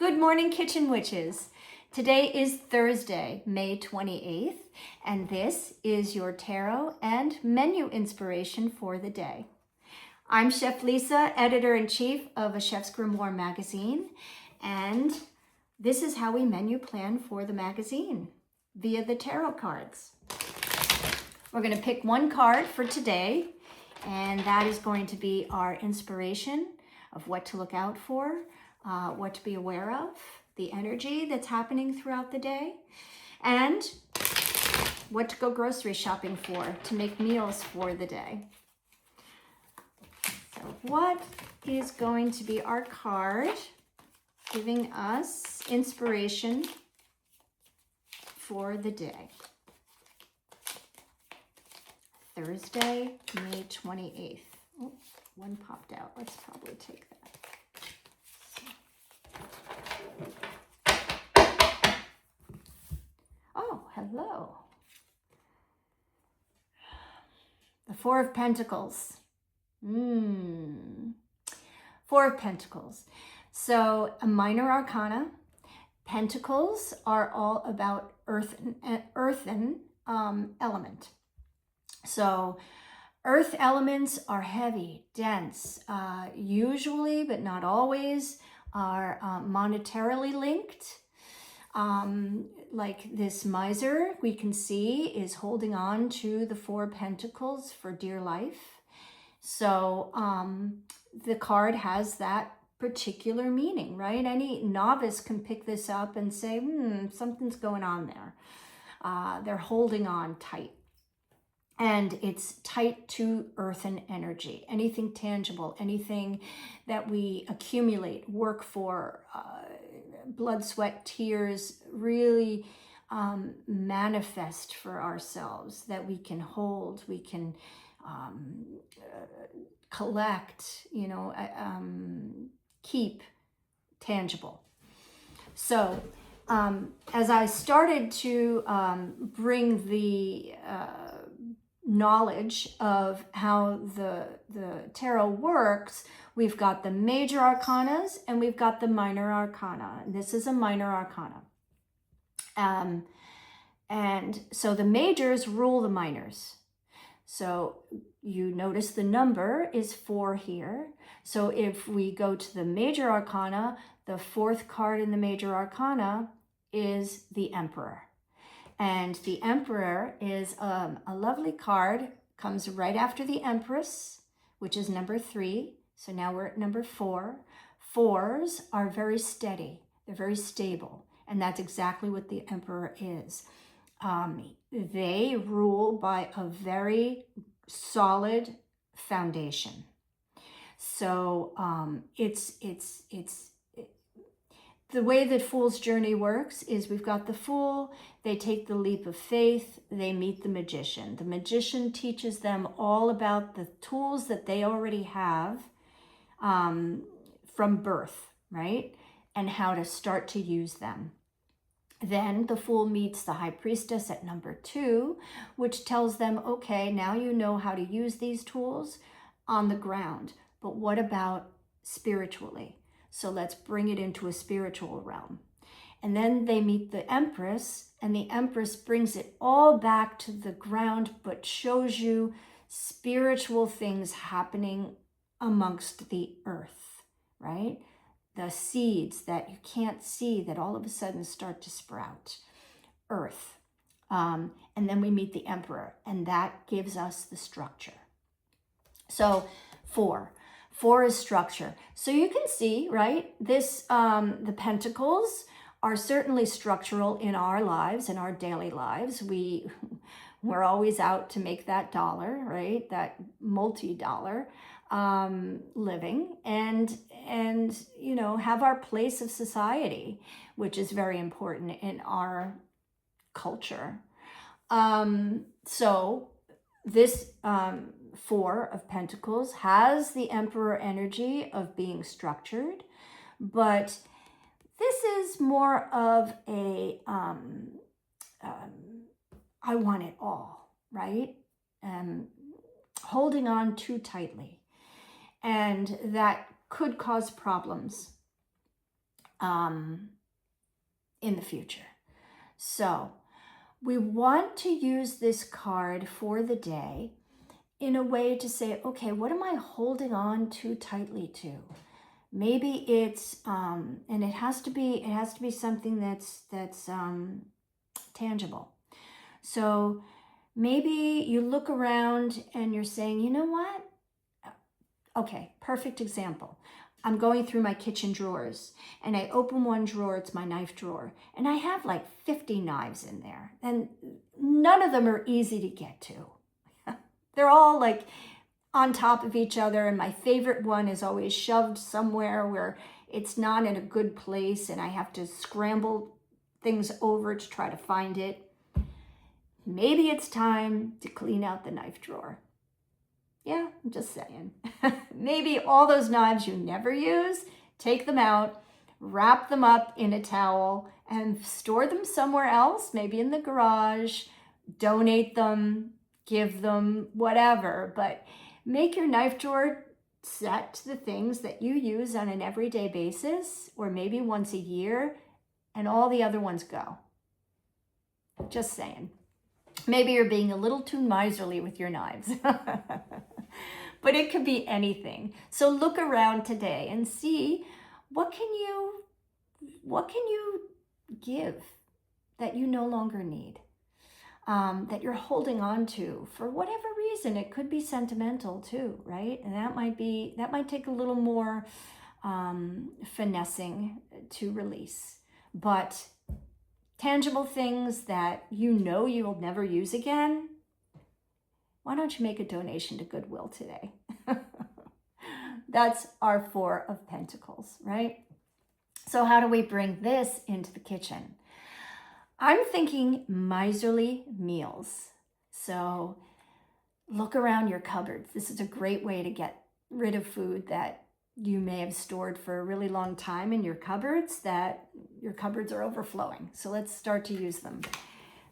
Good morning, Kitchen Witches. Today is Thursday, May 28th, and this is your tarot and menu inspiration for the day. I'm Chef Lisa, editor-in-chief of A Chef's Grimoire magazine, and this is how we menu plan for the magazine via the tarot cards. We're going to pick one card for today, and that is going to be our inspiration of what to look out for, what to be aware of, the energy that's happening throughout the day, and what to go grocery shopping for to make meals for the day. So what is going to be our card giving us inspiration for the day? Thursday, May 28th. Oh, one popped out. Let's probably take that. Oh, hello. The Four of Pentacles. Four of Pentacles. So a minor arcana. Pentacles are all about earthen element. So earth elements are heavy, dense, usually, but not always, are monetarily linked. Like this miser, we can see, is holding on to the Four Pentacles for dear life. So the card has that particular meaning, right? Any novice can pick this up and say, something's going on there. They're holding on tight. And it's tight to earthen energy, anything tangible, anything that we accumulate, work for, blood, sweat, tears, really manifest for ourselves, that we can hold, we can collect, keep tangible. So as I started to bring the knowledge of how the tarot works, we've got the major arcanas and we've got the minor arcana. And this is a minor arcana. And so the majors rule the minors. So you notice the number is 4 here. So if we go to the major arcana, the 4th card in the major arcana is the Emperor. And the Emperor is a lovely card, comes right after the Empress, which is number 3. So now we're at number 4. 4s are very steady. They're very stable. And that's exactly what the Emperor is. They rule by a very solid foundation. So the way that Fool's Journey works is we've got the Fool, they take the leap of faith, they meet the Magician. The Magician teaches them all about the tools that they already have from birth, right? And how to start to use them. Then the Fool meets the High Priestess at number 2, which tells them, okay, now you know how to use these tools on the ground, but what about spiritually? So let's bring it into a spiritual realm. And then they meet the Empress, and the Empress brings it all back to the ground, but shows you spiritual things happening amongst the earth, right? The seeds that you can't see that all of a sudden start to sprout. Earth. And then we meet the Emperor, and that gives us the structure. So 4 is structure. So you can see, right, this the Pentacles are certainly structural in our lives, in our daily lives. We're always out to make that dollar, right? That multi-dollar living, and have our place of society, which is very important in our culture. So this 4 of Pentacles has the Emperor energy of being structured, but this is more of a I want it all, right? Holding on too tightly. And that could cause problems. in the future. So we want to use this card for the day in a way to say, okay, what am I holding on too tightly to? Maybe it's, and it has to be something that's tangible. So maybe you look around and you're saying, you know what? Okay, perfect example. I'm going through my kitchen drawers and I open one drawer, it's my knife drawer, and I have like 50 knives in there, and none of them are easy to get to. They're all like on top of each other, and my favorite one is always shoved somewhere where it's not in a good place and I have to scramble things over to try to find it. Maybe it's time to clean out the knife drawer. Yeah, I'm just saying. Maybe all those knives you never use, take them out, wrap them up in a towel, and store them somewhere else, maybe in the garage, donate them, give them, whatever. But make your knife drawer set to the things that you use on an everyday basis, or maybe once a year, and all the other ones go. Just saying. Maybe you're being a little too miserly with your knives. But it could be anything. So look around today and see what can you give that you no longer need, that you're holding on to for whatever reason. It could be sentimental too, right? And that might take a little more finessing to release. But tangible things that you know you'll never use again, why don't you make a donation to Goodwill today? That's our Four of Pentacles, right? So how do we bring this into the kitchen? I'm thinking miserly meals. So look around your cupboards. This is a great way to get rid of food that you may have stored for a really long time in your cupboards, that your cupboards are overflowing. So let's start to use them.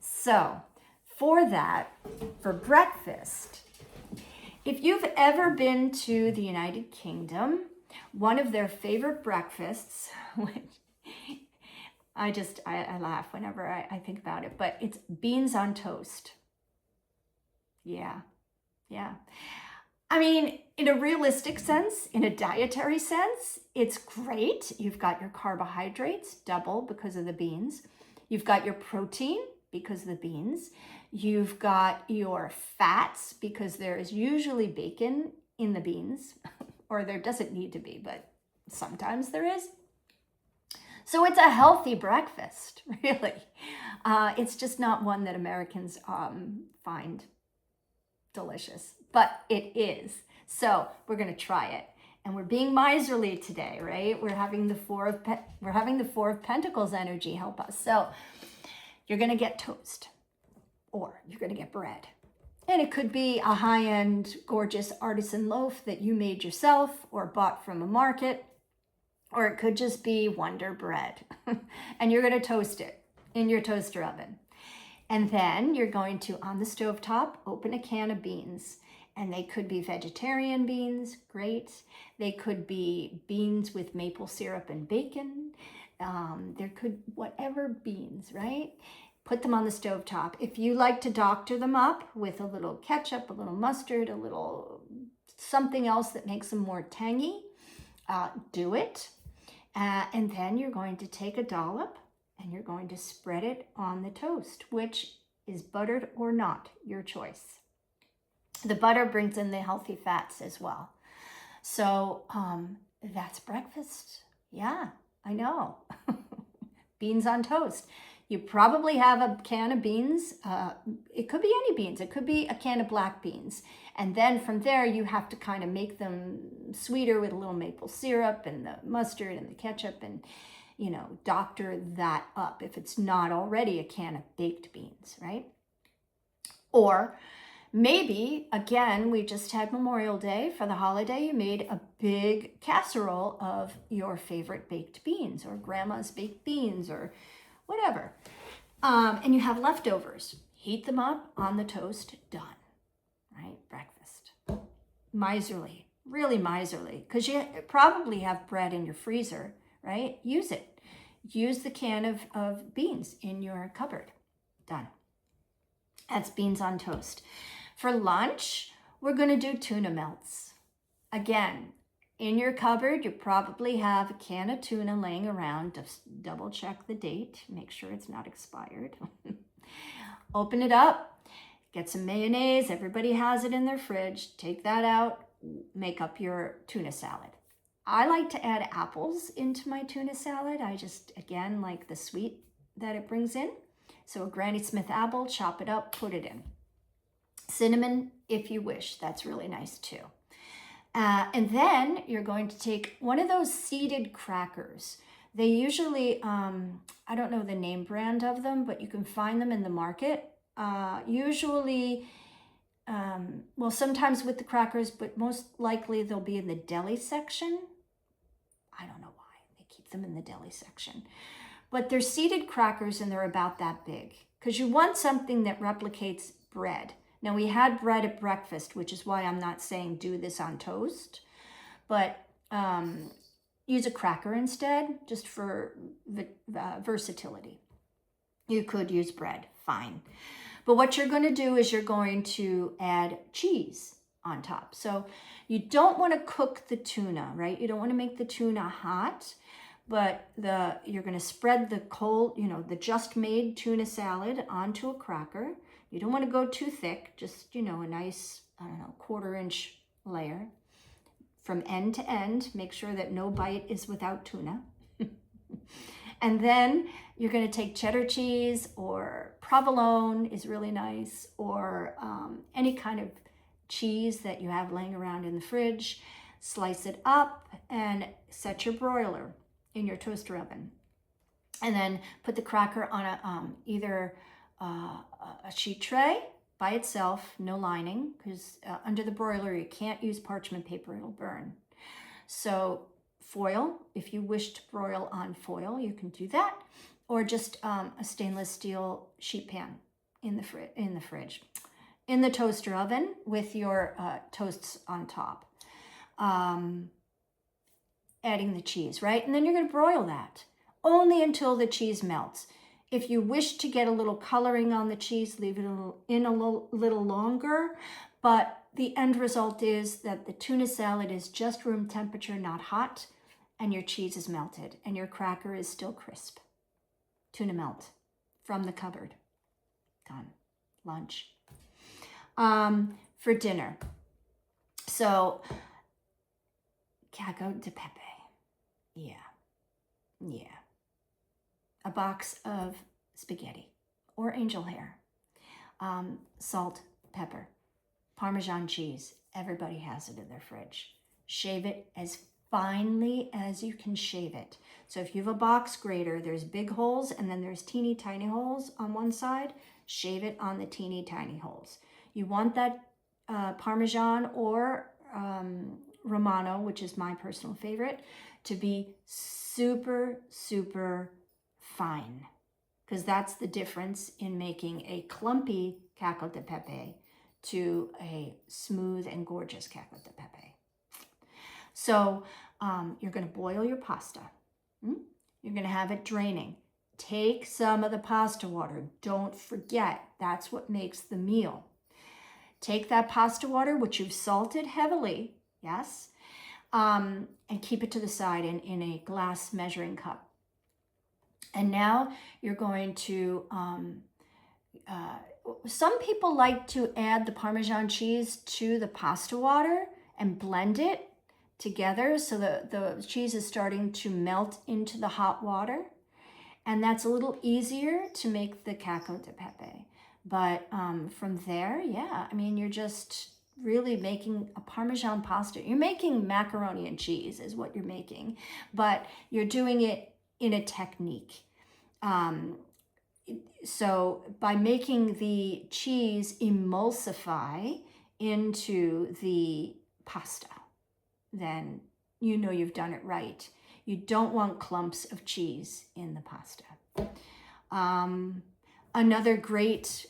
So for that, for breakfast, if you've ever been to the United Kingdom, one of their favorite breakfasts, which I laugh whenever I think about it, but it's beans on toast. Yeah. I mean, in a realistic sense, in a dietary sense, it's great. You've got your carbohydrates, double because of the beans. You've got your protein because of the beans. You've got your fats because there is usually bacon in the beans, or there doesn't need to be, but sometimes there is. So it's a healthy breakfast, really. It's just not one that Americans find delicious, but it is. So we're going to try it, and we're being miserly today, right? We're having the Four of Pentacles energy help us. So you're going to get toast, or you're going to get bread, and it could be a high-end, gorgeous artisan loaf that you made yourself or bought from a market, or it could just be Wonder Bread, and you're going to toast it in your toaster oven. And then you're going to, on the stovetop, open a can of beans. And they could be vegetarian beans, great. They could be beans with maple syrup and bacon. There could, whatever beans, right? Put them on the stovetop. If you like to doctor them up with a little ketchup, a little mustard, a little something else that makes them more tangy, do it. And then you're going to take a dollop and you're going to spread it on the toast, which is buttered or not, your choice. The butter brings in the healthy fats as well. So that's breakfast. Yeah, I know. Beans on toast. You probably have a can of beans. It could be any beans. It could be a can of black beans. And then from there, you have to kind of make them sweeter with a little maple syrup and the mustard and the ketchup and, you know, doctor that up if it's not already a can of baked beans, right? Or maybe, again, we just had Memorial Day for the holiday. You made a big casserole of your favorite baked beans or grandma's baked beans or whatever. And you have leftovers. Heat them up on the toast, done, right? Breakfast. Miserly, really miserly, because you probably have bread in your freezer, right? Use it. use the can of beans in your cupboard. Done. That's beans on toast. For lunch, we're going to do tuna melts. Again, in your cupboard, you probably have a can of tuna laying around. Just double check the date. Make sure it's not expired. Open it up. Get some mayonnaise. Everybody has it in their fridge. Take that out. Make up your tuna salad. I like to add apples into my tuna salad. I just, again, like the sweet that it brings in. So a Granny Smith apple, chop it up, put it in. Cinnamon, if you wish. That's really nice too. And then you're going to take one of those seeded crackers. They usually, I don't know the name brand of them, but you can find them in the market. Usually, well, sometimes with the crackers, but most likely they'll be in the deli section. I don't know why they keep them in the deli section. But they're seeded crackers and they're about that big because you want something that replicates bread. Now, we had bread at breakfast, which is why I'm not saying do this on toast, but use a cracker instead, just for versatility. You could use bread, fine. But what you're going to do is you're going to add cheese on top. So you don't want to cook the tuna, right? You don't want to make the tuna hot, but you're going to spread the cold, the just made tuna salad onto a cracker. You don't want to go too thick, just, a nice, 1/4 inch layer from end to end. Make sure that no bite is without tuna. And then you're going to take cheddar cheese, or provolone is really nice, or any kind of cheese that you have laying around in the fridge. Slice it up and set your broiler in your toaster oven. And then put the cracker on either a sheet tray by itself, no lining, because under the broiler you can't use parchment paper, it'll burn. So foil, if you wish to broil on foil, you can do that, or just a stainless steel sheet pan in the fridge, in the toaster oven with your toasts on top. Adding the cheese, right? And then you're going to broil that only until the cheese melts. If you wish to get a little coloring on the cheese, leave it a little longer, but the end result is that the tuna salad is just room temperature, not hot, and your cheese is melted, and your cracker is still crisp. Tuna melt from the cupboard. Done. Lunch. For dinner. So, cacio de pepe. Yeah. A box of spaghetti or angel hair, salt, pepper, Parmesan cheese. Everybody has it in their fridge. Shave it as finely as you can shave it. So if you have a box grater, there's big holes and then there's teeny tiny holes on one side. Shave it on the teeny tiny holes. You want that Parmesan or Romano, which is my personal favorite, to be super, super fine, because that's the difference in making a clumpy cacio de pepe to a smooth and gorgeous cacio de pepe. So you're going to boil your pasta. You're going to have it draining. Take some of the pasta water. Don't forget, that's what makes the meal. Take that pasta water, which you've salted heavily, yes, and keep it to the side in a glass measuring cup. And now you're going to, some people like to add the Parmesan cheese to the pasta water and blend it together so that the cheese is starting to melt into the hot water. And that's a little easier to make the cacio de pepe. But from there, you're just really making a Parmesan pasta. You're making macaroni and cheese is what you're making, but you're doing it in a technique. So by making the cheese emulsify into the pasta, then you've done it right. You don't want clumps of cheese in the pasta. Another great,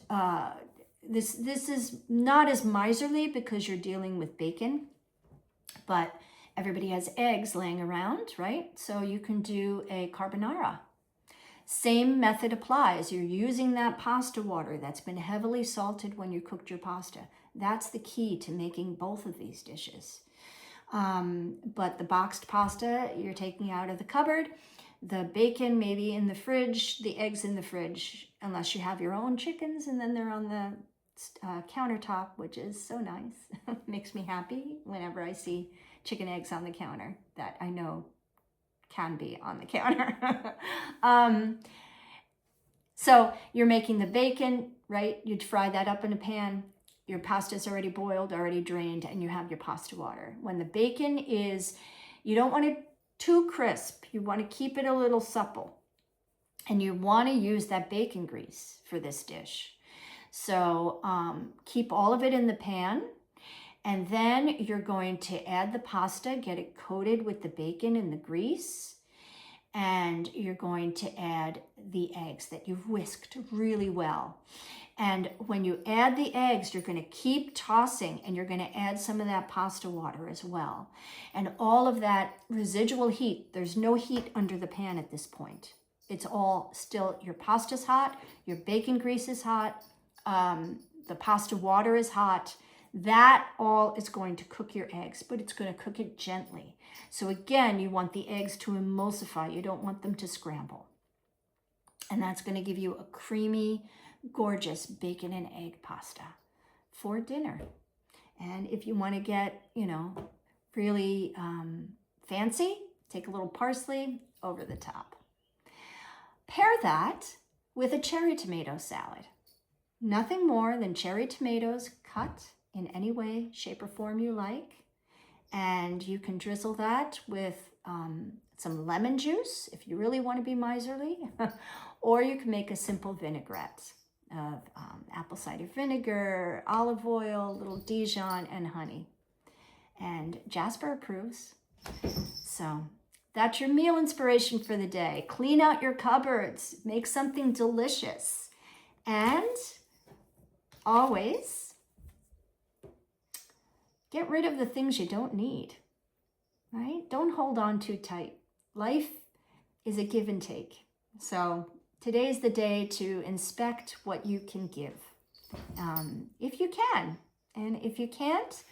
this is not as miserly because you're dealing with bacon, but everybody has eggs laying around, right? So you can do a carbonara Same method applies. You're using that pasta water that's been heavily salted when you cooked your pasta. That's the key to making both of these dishes. But the boxed pasta you're taking out of the cupboard, the bacon maybe in the fridge, the eggs in the fridge, unless you have your own chickens and then they're on the countertop, which is so nice. Makes me happy whenever I see chicken eggs on the counter that I know can be on the counter. So you're making the bacon, right? You'd fry that up in a pan. Your pasta's already boiled, already drained, and you have your pasta water. When the bacon is, you don't want it too crisp. You want to keep it a little supple. And you want to use that bacon grease for this dish. So keep all of it in the pan. And then you're going to add the pasta, get it coated with the bacon and the grease. And you're going to add the eggs that you've whisked really well. And when you add the eggs, you're going to keep tossing and you're going to add some of that pasta water as well. And all of that residual heat, there's no heat under the pan at this point. It's all still, your pasta's hot, your bacon grease is hot, the pasta water is hot. That all is going to cook your eggs, but it's going to cook it gently. So again, you want the eggs to emulsify. You don't want them to scramble. And that's going to give you a creamy, gorgeous bacon and egg pasta for dinner. And if you want to get, really fancy, take a little parsley over the top. Pair that with a cherry tomato salad. Nothing more than cherry tomatoes cut in any way, shape, or form you like. And you can drizzle that with some lemon juice if you really want to be miserly. Or you can make a simple vinaigrette of apple cider vinegar, olive oil, little Dijon, and honey. And Jasper approves. So that's your meal inspiration for the day. Clean out your cupboards. Make something delicious. And always get rid of the things you don't need, right? Don't hold on too tight. Life is a give and take. So today's the day to inspect what you can give, if you can. And if you can't,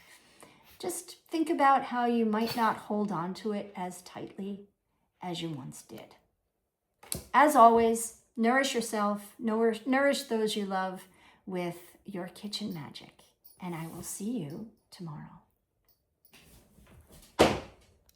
just think about how you might not hold on to it as tightly as you once did. As always, nourish yourself, nourish those you love with your kitchen magic. And I will see you tomorrow.